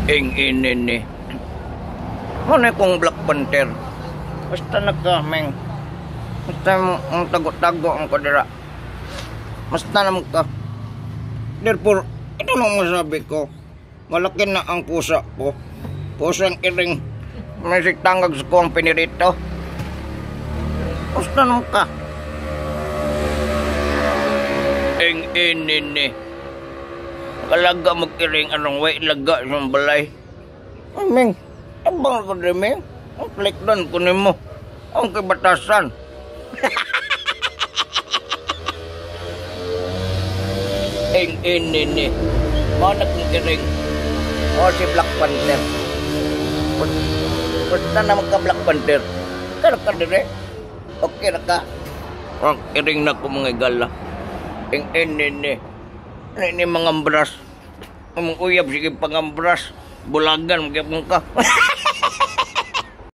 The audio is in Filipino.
Ing inin ni. Ano kong Black Panther? Basta nagkameng. Basta ang tago-tago ang kadira. Basta naman ka. Therefore, ito nang masabi ko. Malaki na ang pusa ko. Pusang iring. May tangag sa company rito. Basta naman ka. Ing inin ni. Kalaga mag-iring anong way laga yung balay. Aming, abang ko rin, Ming. Ang klikdan ko ni mo. Ang kibatasan. Ing inini. Manak ng iring. O si Black Panther. Basta naman ka Black Panther. Kaya ka dire. Okay na ka. Ang iring na ko mga igala. Ing inini. Ini mengembras. Ngomong uyab sige pangembras. Bulagan magyapon ka.